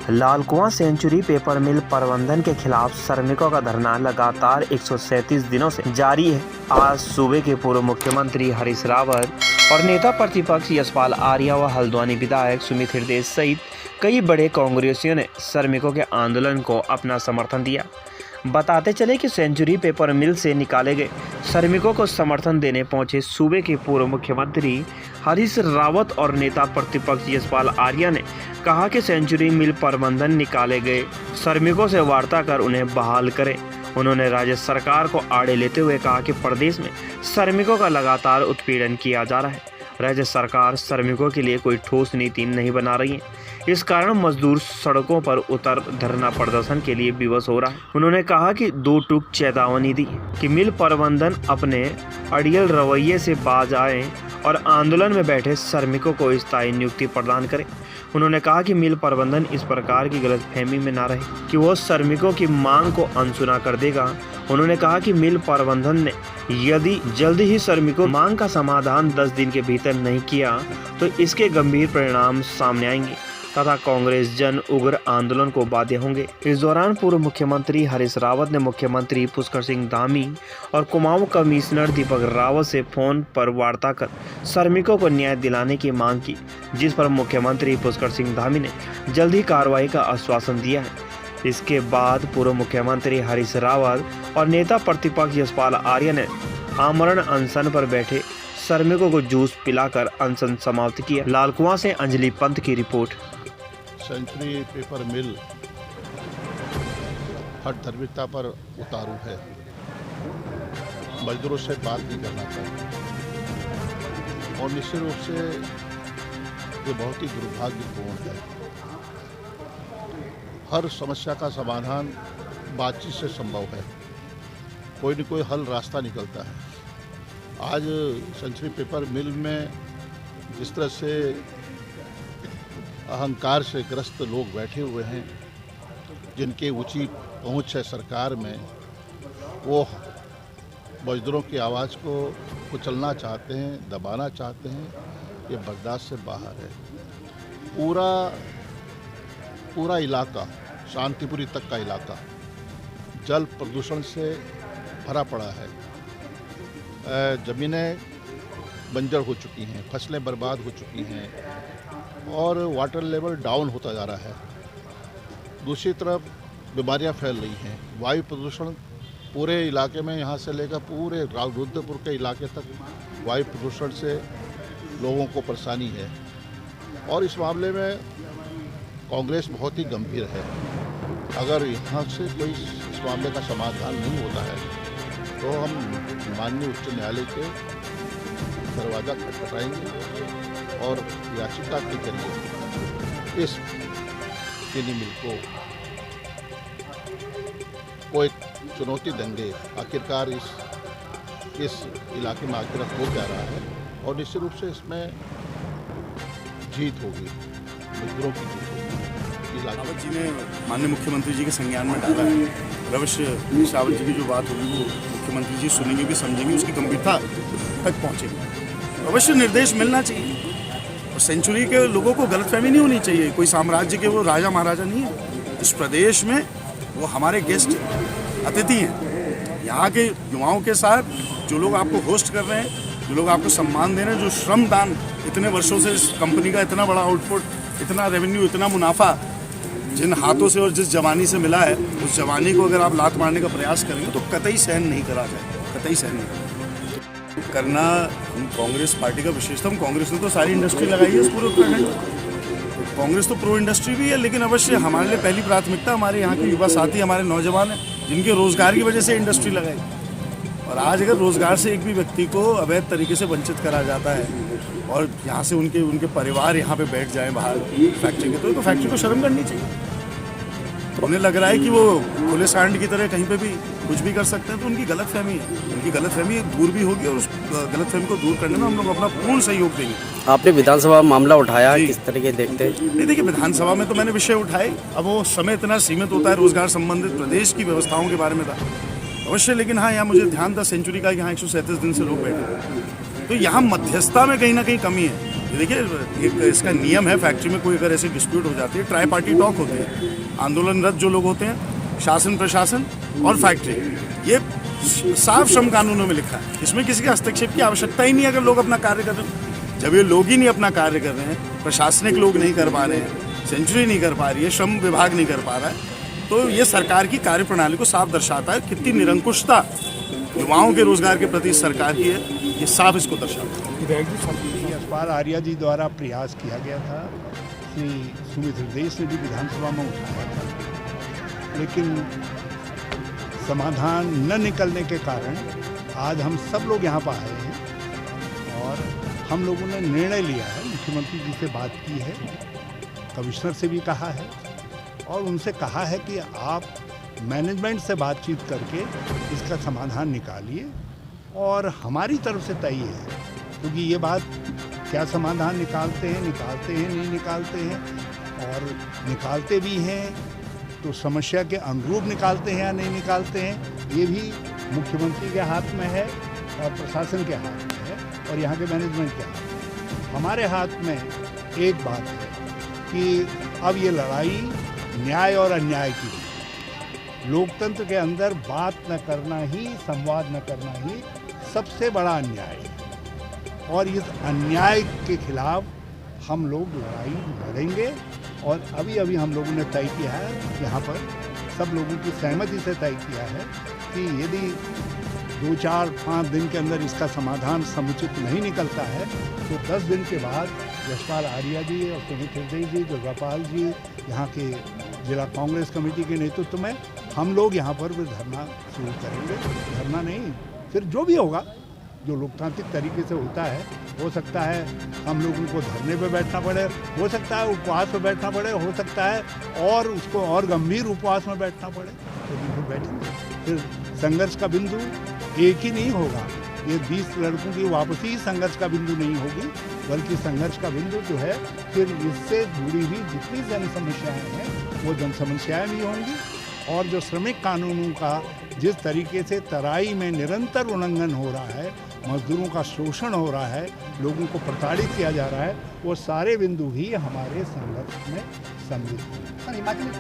लाल कुआं century paper मिल प्रबंधन के खिलाफ श्रमिकों का धरना लगातार 137 दिनों से जारी है। आज सूबे के पूर्व मुख्यमंत्री हरीश रावत और नेता प्रतिपक्ष यशपाल आर्या व हल्द्वानी विधायक सुमित हृदय सहित कई बड़े कांग्रेसियों ने श्रमिकों के आंदोलन को अपना समर्थन दिया। बताते चले कि सेंचुरी पेपर मिल से निकाले गए श्रमिकों को समर्थन देने पहुंचे सूबे के पूर्व मुख्यमंत्री हरीश रावत और नेता प्रतिपक्ष यशपाल आर्या ने कहा कि सेंचुरी मिल प्रबंधन निकाले गए श्रमिकों से वार्ता कर उन्हें बहाल करें। उन्होंने राज्य सरकार को आड़े लेते हुए कहा कि प्रदेश में श्रमिकों का लगातार उत्पीड़न किया जा रहा है। राज्य सरकार श्रमिकों के लिए कोई ठोस नीति नहीं बना रही है। इस कारण मजदूर सड़कों पर उतर धरना प्रदर्शन के लिए विवश हो रहा है। उन्होंने कहा कि 2 टूक चेतावनी दी कि मिल प्रबंधन अपने अड़ियल रवैये से बाज आए और आंदोलन में बैठे श्रमिकों को स्थायी नियुक्ति प्रदान करे। उन्होंने कहा कि मिल प्रबंधन इस प्रकार की गलतफहमी में न रहे कि वो श्रमिकों की मांग को अनसुना कर देगा। उन्होंने कहा कि मिल प्रबंधन ने यदि जल्द ही श्रमिकों मांग का समाधान 10 दिन के भीतर नहीं किया तो इसके गंभीर परिणाम सामने आएंगे तथा कांग्रेस जन उग्र आंदोलन को बाध्य होंगे। इस दौरान पूर्व मुख्यमंत्री हरीश रावत ने मुख्यमंत्री पुष्कर सिंह धामी और कुमाऊं कमिश्नर दीपक रावत से फोन पर वार्ता कर श्रमिकों को न्याय दिलाने की मांग की, जिस पर मुख्यमंत्री पुष्कर सिंह धामी ने जल्द ही कार्रवाई का आश्वासन दिया है। इसके बाद पूर्व मुख्यमंत्री हरीश रावत और नेता प्रतिपक्ष यशपाल आर्या ने आमरण अनशन पर बैठे श्रमिकों को जूस पिलाकर अनशन समाप्त किया। लाल कुआं से अंजलि पंत की रिपोर्ट। सेंचुरी पेपर मिल हर धार्मिकता पर उतारू है। मजदूरों से बात नहीं करना चाहिए और निश्चित रूप से ये बहुत ही दुर्भाग्यपूर्ण है। हर समस्या का समाधान बातचीत से संभव है, कोई न कोई हल रास्ता निकलता है। आज सेंचुरी पेपर मिल में जिस तरह से अहंकार से ग्रस्त लोग बैठे हुए हैं, जिनकी ऊंची पहुंच है सरकार में, वो मजदूरों की आवाज़ को कुचलना चाहते हैं, दबाना चाहते हैं। ये बर्दाश्त से बाहर है। पूरा इलाका, शांतिपुरी तक का इलाका जल प्रदूषण से भरा पड़ा है। ज़मीनें बंजर हो चुकी हैं, फसलें बर्बाद हो चुकी हैं और वाटर लेवल डाउन होता जा रहा है। दूसरी तरफ बीमारियां फैल रही हैं। वायु प्रदूषण पूरे इलाके में, यहाँ से लेकर पूरे रुद्रपुर के इलाके तक वायु प्रदूषण से लोगों को परेशानी है और इस मामले में कांग्रेस बहुत ही गंभीर है। अगर यहाँ से कोई इस मामले का समाधान नहीं होता है तो हम माननीय उच्च न्यायालय के दरवाज़ा खटखटाएंगे और याचिका के जरिए इस चीनी मिल को एक चुनौती देंगे। आखिरकार इस इलाके में आखिर हो जा रहा है और निश्चित रूप से इसमें जीत होगी, मजदूरों की जीत होगी। रावत जी ने माननीय मुख्यमंत्री जी के संज्ञान में डाला है। अवश्य रावत जी की जो बात होगी वो मुख्यमंत्री जी सुनेंगे भी, समझेंगे, उसकी गंभीरता तक पहुँचेंगे। अवश्य निर्देश मिलना चाहिए और सेंचुरी के लोगों को गलतफहमी नहीं होनी चाहिए। कोई साम्राज्य के वो राजा महाराजा नहीं है। इस प्रदेश में वो हमारे गेस्ट अतिथि हैं। यहाँ के युवाओं के साथ जो लोग आपको होस्ट कर रहे हैं, जो लोग आपको सम्मान दे रहे हैं, जो श्रमदान इतने वर्षों से इस कंपनी का इतना बड़ा आउटपुट, इतना रेवेन्यू, इतना मुनाफा जिन हाथों से और जिस जवानी से मिला है, उस जवानी को अगर आप लात मारने का प्रयास करेंगे तो कतई सहन नहीं करा जाए, कतई सहन नहीं करना। कांग्रेस पार्टी का विशेषता, कांग्रेस ने तो सारी इंडस्ट्री लगाई है इस पूरे उत्तराखंड। कांग्रेस तो प्रो इंडस्ट्री भी है, लेकिन अवश्य हमारे लिए पहली प्राथमिकता हमारे यहाँ के युवा साथी, हमारे नौजवान हैं, जिनके रोजगार की वजह से इंडस्ट्री लगाई। और आज अगर रोजगार से एक भी व्यक्ति को अवैध तरीके से वंचित करा जाता है और यहाँ से उनके परिवार यहाँ पे बैठ जाएं बाहर फैक्ट्री के, तो फैक्ट्री को शर्म करनी चाहिए। तो उन्हें लग रहा है कि वो खुले सांड की तरह कहीं पे भी कुछ भी कर सकते हैं, तो उनकी गलतफहमी है। उनकी गलतफहमी दूर भी होगी और उस गलतफहमी को दूर करने में हम लोग अपना पूर्ण सहयोग देंगे। आपने विधानसभा मामला उठाया, किस तरीके देखते हैं? नहीं, देखिए, विधानसभा में तो मैंने विषय उठाए। अब वो समय इतना सीमित होता है, रोजगार संबंधित प्रदेश की व्यवस्थाओं के बारे में था अवश्य, लेकिन हाँ, यहाँ मुझे ध्यान था सेंचुरी का, यहाँ 137 दिन से लोग बैठे, तो यहाँ मध्यस्थता में कहीं ना कहीं कमी है। देखिए, एक इसका नियम है, फैक्ट्री में कोई अगर ऐसी डिस्प्यूट हो जाती है, ट्राई पार्टी टॉक होते हैं, आंदोलनरत जो लोग होते हैं, शासन प्रशासन और फैक्ट्री, ये साफ श्रम कानूनों में लिखा है। इसमें किसी के हस्तक्षेप की आवश्यकता ही नहीं है अगर लोग अपना कार्य कर रहे हैं। जब ये लोग ही नहीं अपना कार्य कर रहे हैं, प्रशासनिक लोग नहीं कर पा रहे हैं, सेंचुरी नहीं कर पा रही है, श्रम विभाग नहीं कर पा रहा है, तो ये सरकार की कार्यप्रणाली को साफ दर्शाता है कितनी निरंकुशता युवाओं के रोजगार के प्रति सरकार की है। ये साफ इसको दर्शाता है। यशपाल आर्या जी द्वारा प्रयास किया गया था, श्री सुमित हृदय ने भी विधानसभा में उठाया था, लेकिन समाधान न निकलने के कारण आज हम सब लोग यहाँ पर आए हैं और हम लोगों ने निर्णय लिया है, मुख्यमंत्री जी से बात की है, कमिश्नर से भी कहा है और उनसे कहा है कि आप मैनेजमेंट से बातचीत करके इसका समाधान निकालिए और हमारी तरफ से तय है, क्योंकि ये बात क्या समाधान निकालते हैं नहीं निकालते हैं, और निकालते भी हैं तो समस्या के अनुरूप निकालते हैं या नहीं निकालते हैं, ये भी मुख्यमंत्री के हाथ में है और प्रशासन के हाथ में है और यहाँ के मैनेजमेंट के हाथ में। हमारे हाथ में एक बात है कि अब ये लड़ाई न्याय और अन्याय की है। लोकतंत्र के अंदर बात न करना ही, संवाद न करना ही सबसे बड़ा अन्याय है और इस अन्याय के खिलाफ हम लोग लड़ाई लड़ेंगे। और अभी हम लोगों ने तय किया है, यहाँ पर सब लोगों की सहमति से तय किया है कि यदि 2-4-5 दिन के अंदर इसका समाधान समुचित नहीं निकलता है तो 10 दिन के बाद यशपाल आर्या जी और सुमित हृदय जी, दुर्गापाल जी, यहाँ के जिला कांग्रेस कमेटी के नेतृत्व में हम लोग यहाँ पर धरना शुरू करेंगे। धरना नहीं, फिर जो भी होगा, जो लोकतांत्रिक तरीके से होता है, हो सकता है हम लोगों को धरने पे बैठना पड़े, हो सकता है उपवास में बैठना पड़े, हो सकता है और उसको और गंभीर उपवास में बैठना पड़े, तो फिर बैठेंगे। फिर संघर्ष का बिंदु एक ही नहीं होगा, ये 20 लड़कों की वापसी ही संघर्ष का बिंदु नहीं होगी, बल्कि संघर्ष का बिंदु जो है फिर इससे जुड़ी हुई जितनी जन समस्याएँ हैं वो जन समस्याएँ भी होंगी। और जो श्रमिक कानूनों का जिस तरीके से तराई में निरंतर उल्लंघन हो रहा है, मजदूरों का शोषण हो रहा है, लोगों को प्रताड़ित किया जा रहा है, वो सारे बिंदु भी हमारे संघर्ष में सम्मिलित हैं।